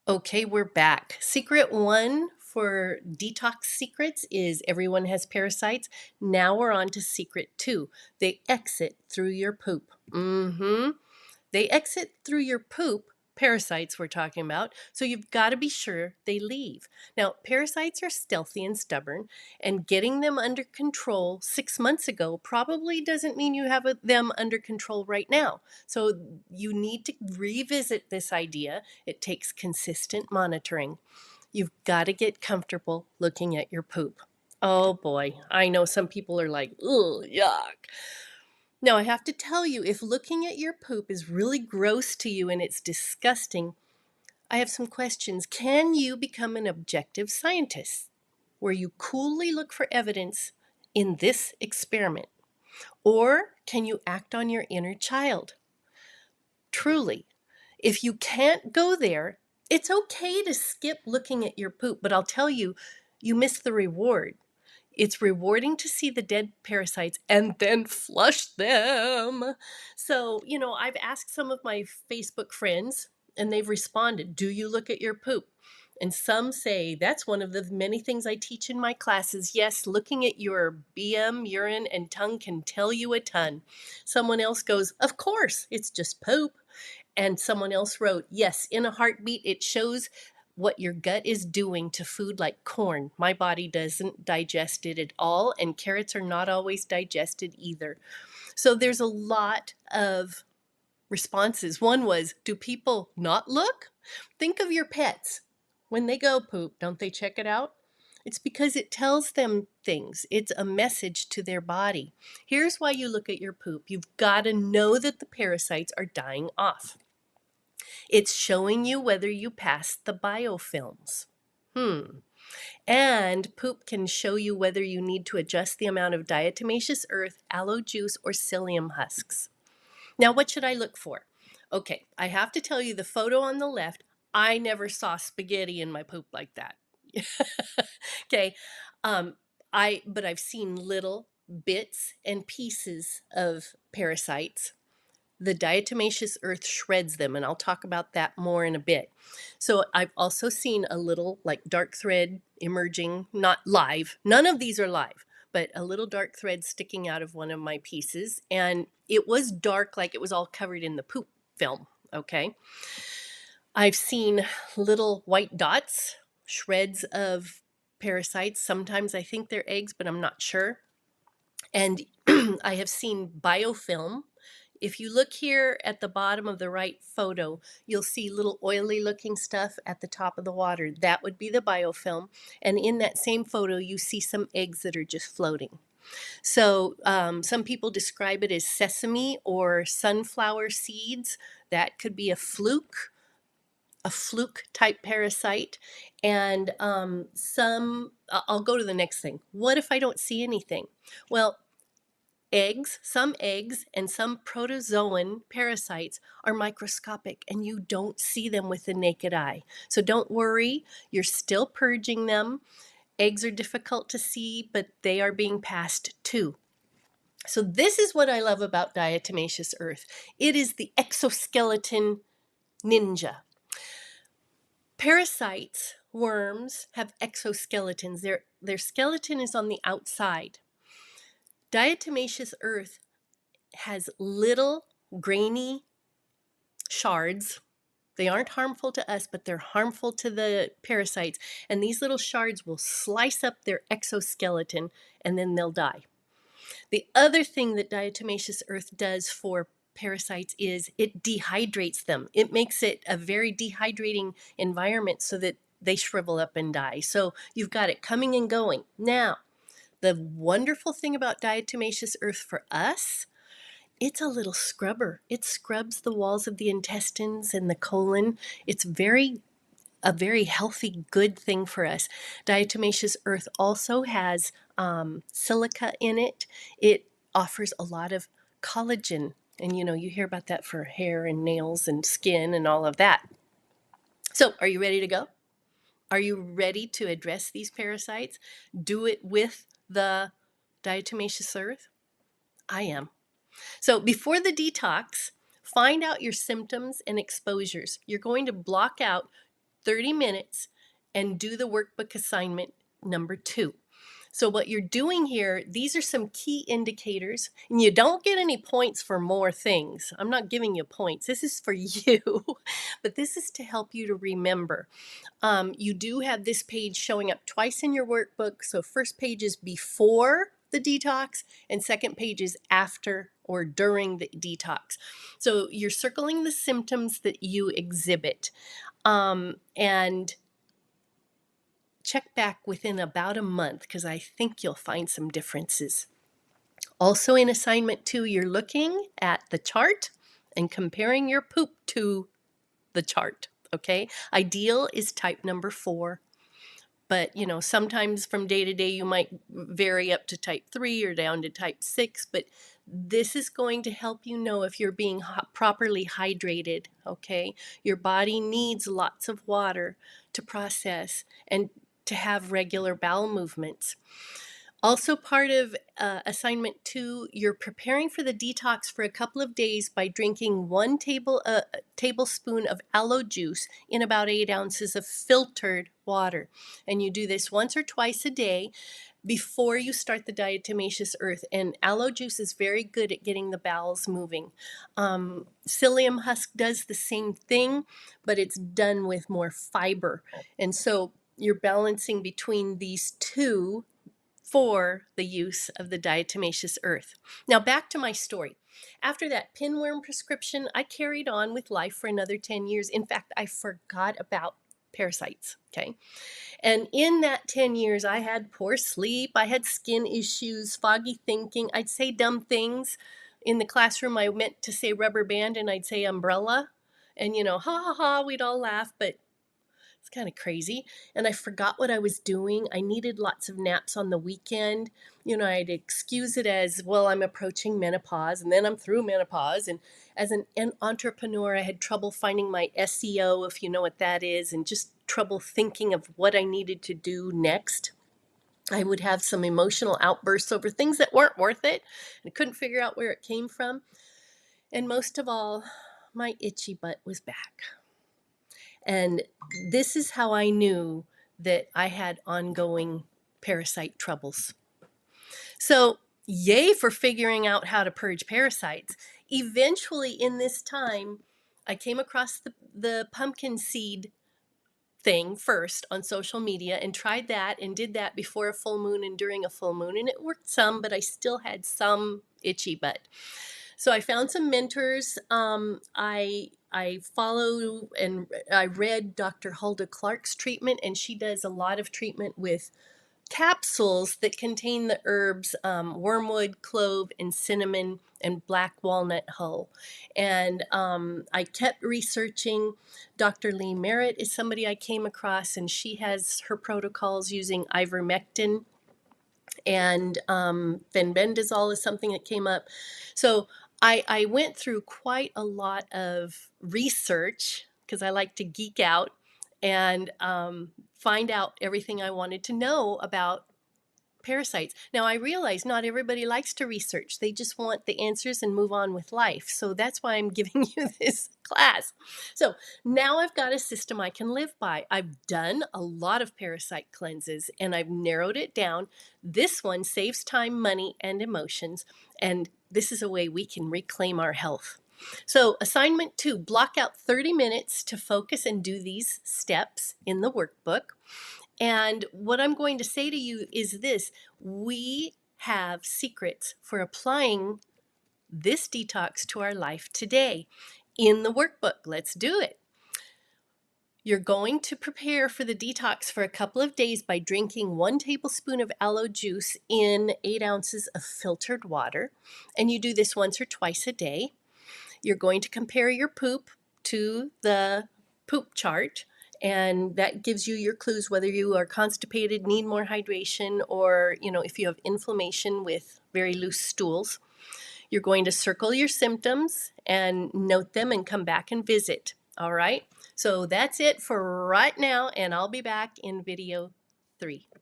Okay, we're back. Secret one for detox secrets is everyone has parasites. Now we're on to secret two. They exit through your poop. They exit through your poop. Parasites we're talking about. So you've got to be sure they leave. Now, parasites are stealthy and stubborn, and getting them under control 6 months ago probably doesn't mean you have them under control right now. So you need to revisit this idea. It takes consistent monitoring. You've got to get comfortable looking at your poop. Oh boy, I know some people are like, ugh, yuck. Now, I have to tell you, if looking at your poop is really gross to you and it's disgusting, I have some questions. Can you become an objective scientist where you coolly look for evidence in this experiment? Or can you act on your inner child? Truly, if you can't go there, it's okay to skip looking at your poop, but I'll tell you, you miss the reward. It's rewarding to see the dead parasites and then flush them. So, I've asked some of my Facebook friends and they've responded, do you look at your poop? And some say that's one of the many things I teach in my classes. Yes, looking at your BM, urine, and tongue can tell you a ton. Someone else goes, of course, it's just poop. And someone else wrote, yes, in a heartbeat, it shows what your gut is doing to food like corn. My body doesn't digest it at all, and carrots are not always digested either. So there's a lot of responses. One was, do people not look? Think of your pets. When they go poop, don't they check it out? It's because it tells them things. It's a message to their body. Here's why you look at your poop. You've got to know that the parasites are dying off. It's showing you whether you passed the biofilms. And poop can show you whether you need to adjust the amount of diatomaceous earth, aloe juice, or psyllium husks. Now, what should I look for? Okay, I have to tell you the photo on the left, I never saw spaghetti in my poop like that. Okay, but I've seen little bits and pieces of parasites. The diatomaceous earth shreds them, and I'll talk about that more in a bit. So I've also seen a little like dark thread emerging, not live. None of these are live, but a little dark thread sticking out of one of my pieces. And it was dark, like it was all covered in the poop film. Okay. I've seen little white dots, shreds of parasites. Sometimes I think they're eggs, but I'm not sure. And I have seen biofilm. If you look here at the bottom of the right photo, you'll see little oily looking stuff at the top of the water. That would be the biofilm. And in that same photo, you see some eggs that are just floating. So some people describe it as sesame or sunflower seeds. That could be a fluke type parasite. And I'll go to the next thing. What if I don't see anything? Well, some eggs and some protozoan parasites are microscopic and you don't see them with the naked eye. So don't worry, you're still purging them. Eggs are difficult to see, but they are being passed too. So this is what I love about diatomaceous earth. It is the exoskeleton ninja. Parasites, worms, have exoskeletons. Their skeleton is on the outside. Diatomaceous earth has little grainy shards. They aren't harmful to us, but they're harmful to the parasites. And these little shards will slice up their exoskeleton and then they'll die. The other thing that diatomaceous earth does for parasites is it dehydrates them. It makes it a very dehydrating environment so that they shrivel up and die. So you've got it coming and going. Now, the wonderful thing about diatomaceous earth for us, it's a little scrubber. It scrubs the walls of the intestines and the colon. It's a very healthy, good thing for us. Diatomaceous earth also has silica in it. It offers a lot of collagen. And you hear about that for hair and nails and skin and all of that. So are you ready to go? Are you ready to address these parasites? Do it with the diatomaceous earth? I am. So before the detox, find out your symptoms and exposures. You're going to block out 30 minutes and do the workbook assignment number 2. So what you're doing here, these are some key indicators, and you don't get any points for more things. I'm not giving you points. This is for you, but this is to help you to remember. You do have this page showing up twice in your workbook. So first page is before the detox and second page is after or during the detox. So you're circling the symptoms that you exhibit. And check back within about a month because I think you'll find some differences. Also in assignment 2, you're looking at the chart and comparing your poop to the chart, okay? Ideal is type number 4, but sometimes from day to day you might vary up to type 3 or down to type 6, but this is going to help you know if you're being properly hydrated, okay? Your body needs lots of water to process and to have regular bowel movements. Also part of assignment 2, you're preparing for the detox for a couple of days by drinking 1 tablespoon of aloe juice in about 8 ounces of filtered water. And you do this once or twice a day before you start the diatomaceous earth. And aloe juice is very good at getting the bowels moving. Psyllium husk does the same thing, but it's done with more fiber. And so you're balancing between these two for the use of the diatomaceous earth. Now back to my story. After that pinworm prescription, I carried on with life for another 10 years. In fact, I forgot about parasites, okay? And in that 10 years, I had poor sleep, I had skin issues, foggy thinking, I'd say dumb things. In the classroom, I meant to say rubber band and I'd say umbrella. And ha ha ha, we'd all laugh, but it's kind of crazy. And I forgot what I was doing. I needed lots of naps on the weekend. I'd excuse it as, well, I'm approaching menopause and then I'm through menopause. And as an entrepreneur, I had trouble finding my SEO, if you know what that is, and just trouble thinking of what I needed to do next. I would have some emotional outbursts over things that weren't worth it and couldn't figure out where it came from. And most of all, my itchy butt was back. And this is how I knew that I had ongoing parasite troubles. So, yay for figuring out how to purge parasites. Eventually, in this time, I came across the pumpkin seed thing first on social media and tried that and did that before a full moon and during a full moon. And it worked some, but I still had some itchy butt. So I found some mentors. I follow and I read Dr. Hulda Clark's treatment, and she does a lot of treatment with capsules that contain the herbs wormwood, clove, and cinnamon, and black walnut hull. And I kept researching. Dr. Lee Merritt is somebody I came across, and she has her protocols using ivermectin, and fenbendazole is something that came up. So I went through quite a lot of research because I like to geek out and find out everything I wanted to know about parasites. Now I realize not everybody likes to research. They just want the answers and move on with life. So that's why I'm giving you this class. So now I've got a system I can live by. I've done a lot of parasite cleanses and I've narrowed it down. This one saves time, money, and emotions. And this is a way we can reclaim our health. So assignment 2, block out 30 minutes to focus and do these steps in the workbook. And what I'm going to say to you is this: we have secrets for applying this detox to our life today in the workbook. Let's do it. You're going to prepare for the detox for a couple of days by drinking 1 tablespoon of aloe juice in 8 ounces of filtered water. And you do this once or twice a day. You're going to compare your poop to the poop chart, and that gives you your clues whether you are constipated, need more hydration, or if you have inflammation with very loose stools. You're going to circle your symptoms and note them and come back and visit. All right, so that's it for right now, and I'll be back in video 3.